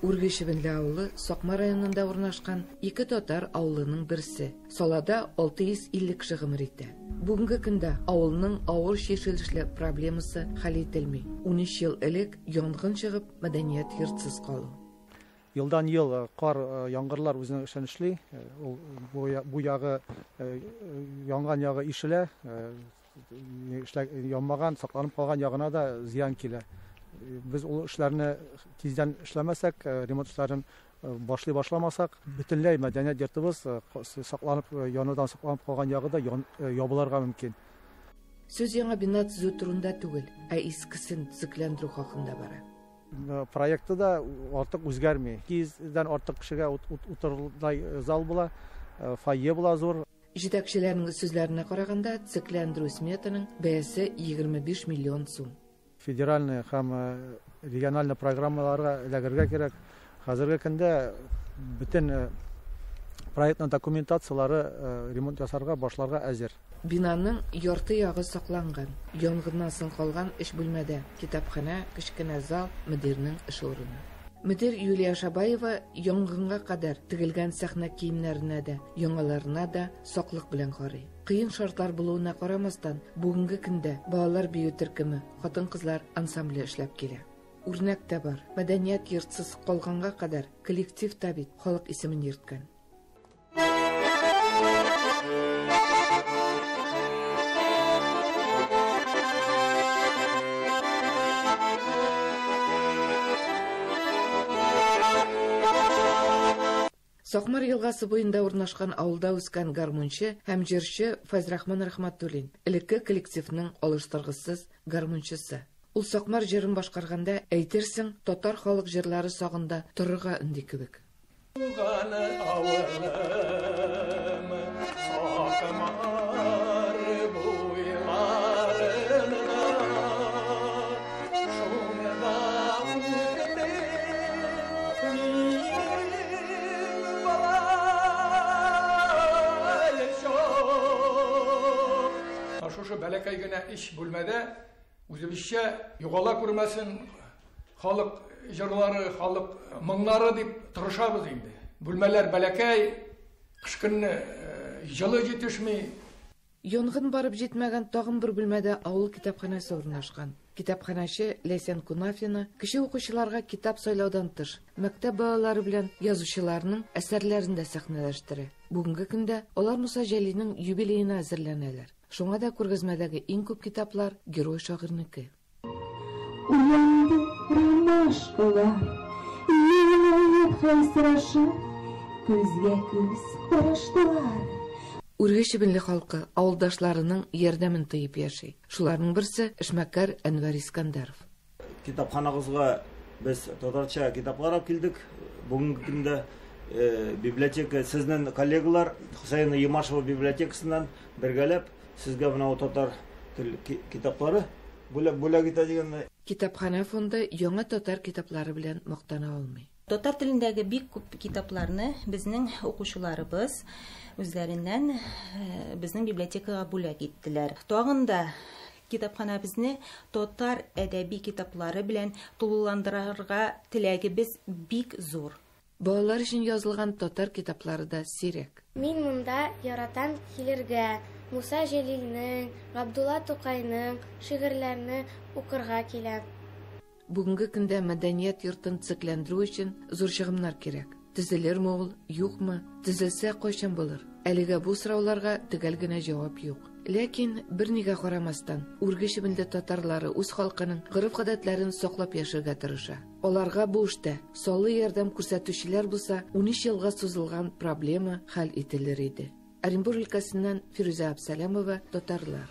Үргешебенле авылы Сокма районында урнашкан ике татар авылының берсе. Салада 650 кеше гомер итә. Бүгенге көндә авылның авыр чишелешле проблемасы хәл ителми. 13 ел элек янгын чыгып, мәдәният йортсыз калу. Yıldan yıl kar yağmurlar üzerine işlenişli. Bu yağı yangan yağı işle, yanmagan, saklanıp kalan yağına da ziyan kile. Biz o işlerini tizden işlemezsek, remont işlerini başlamasak, bütünley medeniyet yurtımız saklanıp yanıdan saklanıp kalan yağı da yapılarga mümkün. Söz яңа бина төзү турында түгел, ә искесен төзекләндерү хакында бара. Proyekte de artık özgürmüyor. 200'den artık kişiye oturulay zal bula, fayye bula zor. Җитәкчеләрнең сүзләренә караганда, төзекләндерү сметаның бәясе 25 миллион сум. Федеральный һәм региональный программаларга эләгергә кирәк. Хәзерге көндә бөтен проектның документациялары ремонт ясарга башларга әзер. Бинаның ярты ягы сакланган. Янгыннан соң калган эш бүлмәдә китапханә, кечкенә зал, мөдирнең эш урыны. Мөдир Юлия Шабаева янгынга кадәр тигелгән сәхнә киемнәренә дә, яңаларына да саклык белән карый. Кыен шартлар булуына карамастан, бүгенге көндә балалар бию төркеме, хатын-кызлар ансамбле эшләп килә. Үрнәк тә бар. Мәдәният йортсыз калганга кадәр коллектив табит халык исемен йөрткән. Сокмар елгасы буенда урнашкан авылда үскән гармунчы һәм җырчы Фазрахман Рахматуллин, элекке коллективның алыштыргысыз гармунчысы. Ул Сокмар җырын башкарганда әйтерсең, татар халык җырлары сагында торырга инде кебек. Şoşu bələkəy günə iş bölmədə үзебезчә югала күрмәсен халык җырлары, халык моңнары дип тырышабыз инде. Бүлмәләр бәләкәй, кыш көнне җылы җитешми. Янгын барып җитмәгән тагын бер бүлмәдә авыл китапханәсе урнашкан. Китапханәче Ләйсән Кунафина кеше укучыларга китап сайлаудан тыш, мәктәп балалары белән язучыларның әсәрләрен дә сәхнәләштерә. Бүгенге көндә алар Муса Җәлинең юбилеена әзерләнәләр. Шуңа да күргәзмәдәге иң күп китаплар герой шагыйрьнеке. Уянды ромашкалар, еләеп хәсрәшә, күзгә күз караштылар. Үргешебенле халкы авылдашларының ярдәмен тыеп яши. Шуларның берсе эшмәкәр Әнвәр Искәндәров. Китапханагызга без татарча китаплар алып килдек. Бүгенге көндә библиотека сезнең коллегалар Хусаин Ямашева библиотекасыннан бергәләп сезгә менә татар тел китаплары бүләк итә дигән. Китапханә фонды яңа татар китаплары белән мактана алмый. Татар телендәге бик күп китапларны безнең укучыларыбыз үзләреннән безнең библиотекага бүләк иттеләр. Тагын да китапхана безне татар әдәби китаплары белән тулыландырырга теләгебез бик зур. Балалар өчен язылган татар китаплары да сирәк. Мин монда яратам килергә. Муса Җәлилнең, Габдулла Тукайның шигырьләрне укырга киләм. Бүгенге көндә мәдәният йортын төзекләндерү өчен зур чыгымнар кирәк. Төзелерме ул, юкмы? Төзелсә кайчан булыр? Әлегә бу сорауларга төгәл генә җавап юк. Ләкин бернигә карамастан, Үргешебенле татарлары үз халкының гырыф-гадәтләрен саклап яшәргә тырыша. Аларга бу эштә саллы ярдәм күрсәтүчеләр булса, 13 елга сузылган проблема хәл ителер иде. Оренбур өлкәсеннән Фирүзә Абсалямова, татарлар.